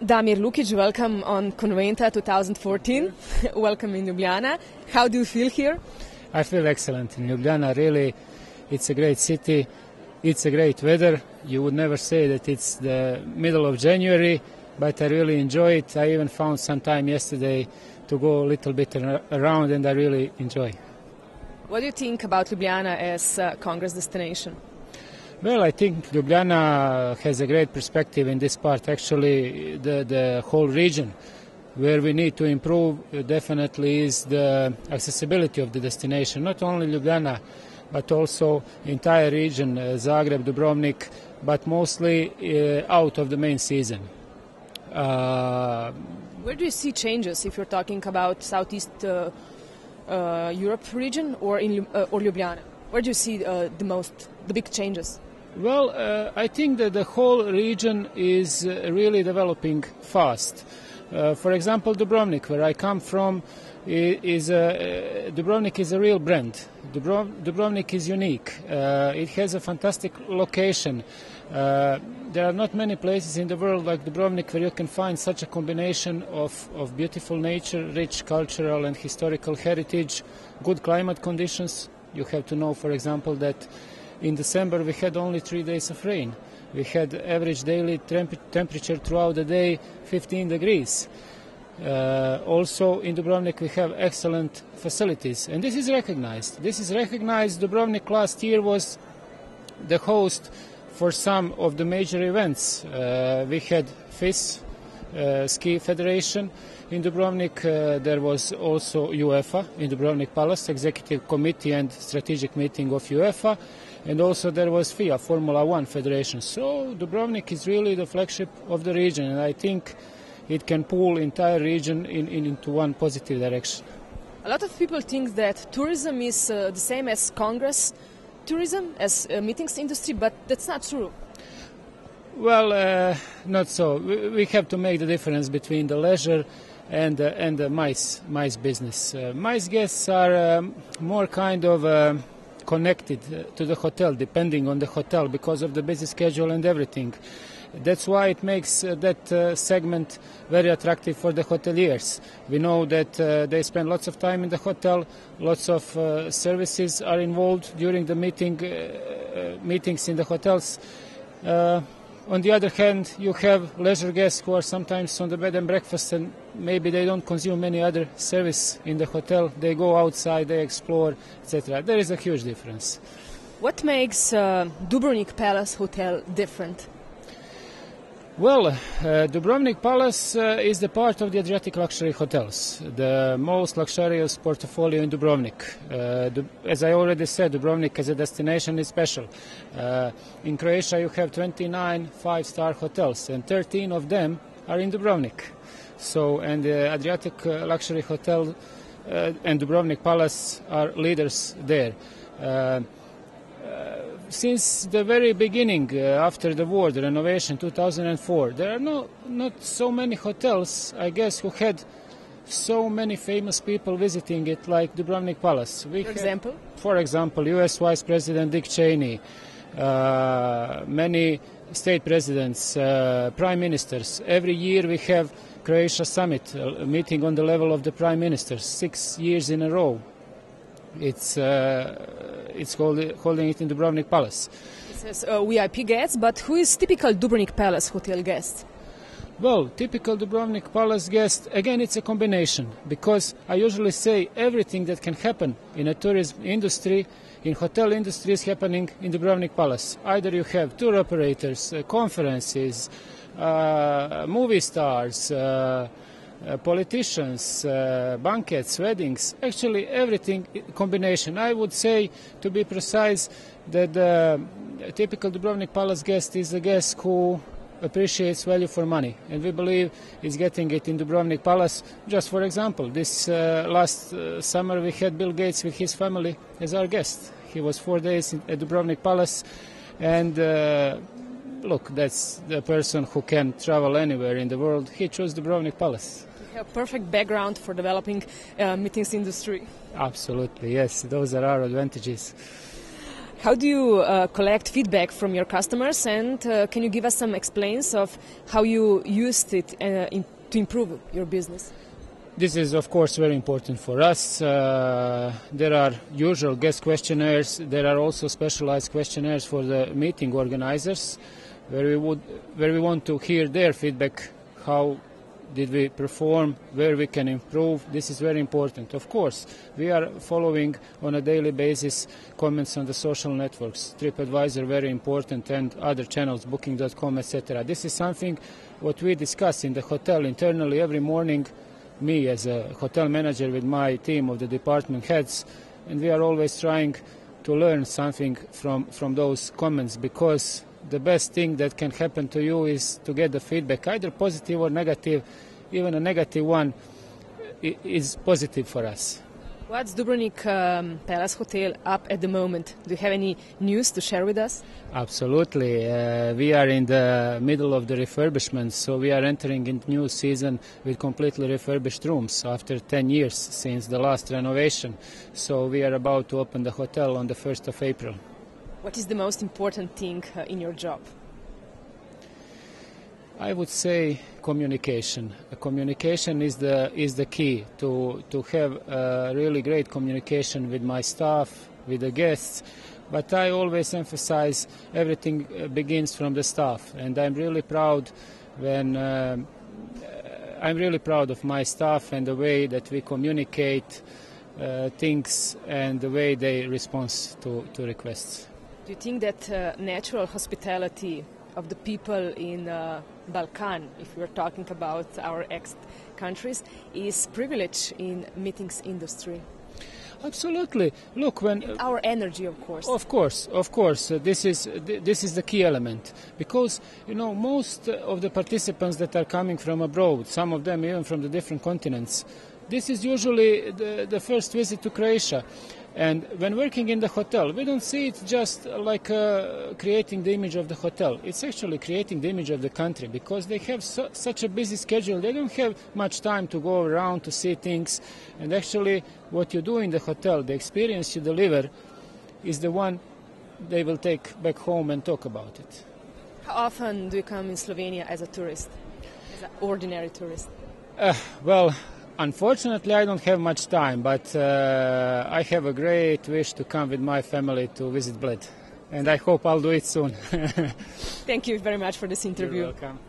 Damir, Lukić, welcome on Conventa 2014. Welcome in Ljubljana. How do you feel here? I feel excellent in Ljubljana. Really, it's a great city. It's a great weather. You would never say that it's the middle of January, but I really enjoy it. I even found some time yesterday to go a little bit around, and I really enjoy. What do you think about Ljubljana as a Congress destination? Well, I think Ljubljana has a great perspective in this part. Actually, the whole region where we need to improve definitely is the accessibility of the destination. Not only Ljubljana, but also entire region, Zagreb, Dubrovnik, but mostly out of the main season. Where do you see changes if you're talking about Southeast Europe region or Ljubljana? Where do you see the big changes? Well, I think that the whole region is really developing fast. For example, Dubrovnik, where I come from, Dubrovnik is a real brand. Dubrovnik is unique. It has a fantastic location. There are not many places in the world like Dubrovnik where you can find such a combination of beautiful nature, rich cultural and historical heritage, good climate conditions. You have to know, for example, that in December we had only 3 days of rain. We had average daily temperature throughout the day 15 degrees. Also in Dubrovnik we have excellent facilities, and this is recognized. Dubrovnik last year was the host for some of the major events. We had FIS, Ski Federation. In Dubrovnik there was also UEFA in Dubrovnik Palace, Executive Committee and Strategic Meeting of UEFA, and also there was FIA, Formula One Federation. So Dubrovnik is really the flagship of the region, and I think it can pull entire region into one positive direction. A lot of people think that tourism is the same as Congress tourism, as meetings industry, but that's not true. Well, not so. We have to make the difference between the leisure and the MICE business. MICE guests are more kind of connected to the hotel, depending on the hotel, because of the busy schedule and everything. That's why it makes that segment very attractive for the hoteliers. We know that they spend lots of time in the hotel, lots of services are involved during the meetings in the hotels. On the other hand, you have leisure guests who are sometimes on the bed and breakfast, and maybe they don't consume any other service in the hotel. They go outside, they explore, etc. There is a huge difference. What makes Dubrovnik Palace Hotel different? Well, Dubrovnik Palace is the part of the Adriatic luxury hotels, the most luxurious portfolio in Dubrovnik. As I already said, Dubrovnik as a destination is special. In Croatia you have 29 five-star hotels, and 13 of them are in Dubrovnik. So, and the Adriatic luxury hotel and Dubrovnik Palace are leaders there. Since the very beginning, after the war, the renovation 2004, there are not so many hotels, I guess, who had so many famous people visiting it like Dubrovnik Palace. For example, U.S. Vice President Dick Cheney, many state presidents, prime ministers. Every year we have Croatia Summit, a meeting on the level of the prime ministers, 6 years in a row. It's holding it in Dubrovnik Palace. It says VIP guests, but who is typical Dubrovnik Palace hotel guest? Well, typical Dubrovnik Palace guest, again, it's a combination, because I usually say everything that can happen in a tourism industry, in hotel industry, is happening in Dubrovnik Palace. Either you have tour operators, conferences, movie stars, politicians, banquets, weddings, actually everything combination. I would say, to be precise, that the typical Dubrovnik Palace guest is a guest who appreciates value for money, and we believe is getting it in Dubrovnik Palace. Just for example, this last summer we had Bill Gates with his family as our guest. He was 4 days at Dubrovnik Palace, and look, that's the person who can travel anywhere in the world. He chose Dubrovnik Palace. You have perfect background for developing meetings industry. Absolutely, yes. Those are our advantages. How do you collect feedback from your customers, and can you give us some explains of how you used it to improve your business? This is, of course, very important for us. There are usual guest questionnaires. There are also specialized questionnaires for the meeting organizers, where we want to hear their feedback. How did we perform? Where we can improve? This is very important. Of course, we are following on a daily basis comments on the social networks. TripAdvisor, very important, and other channels, Booking.com, etc. This is something what we discuss in the hotel internally every morning. Me as a hotel manager with my team of the department heads, and we are always trying to learn something from those comments, because the best thing that can happen to you is to get the feedback, either positive or negative. Even a negative one is positive for us. What's Dubrovnik Palace Hotel up at the moment? Do you have any news to share with us? Absolutely. We are in the middle of the refurbishment, so we are entering into new season with completely refurbished rooms after 10 years since the last renovation. So we are about to open the hotel on the 1st of April. What is the most important thing in your job? I would say communication. Communication is the key to have really great communication with my staff, with the guests. But I always emphasize everything begins from the staff, and I'm really proud of my staff and the way that we communicate things and the way they respond to requests. Do you think that natural hospitality of the people in Balkan, if we're talking about our ex-countries, is privilege in meetings industry? Absolutely. Look, when our energy, of course. Of course. This is the key element, because most of the participants that are coming from abroad, some of them even from the different continents, this is usually the first visit to Croatia. And when working in the hotel, we don't see it just like creating the image of the hotel. It's actually creating the image of the country, because they have such a busy schedule. They don't have much time to go around to see things. And actually, what you do in the hotel, the experience you deliver, is the one they will take back home and talk about it. How often do you come in Slovenia as a tourist, as an ordinary tourist? Well, unfortunately, I don't have much time, but I have a great wish to come with my family to visit Bled, and I hope I'll do it soon. Thank you very much for this interview. You're welcome.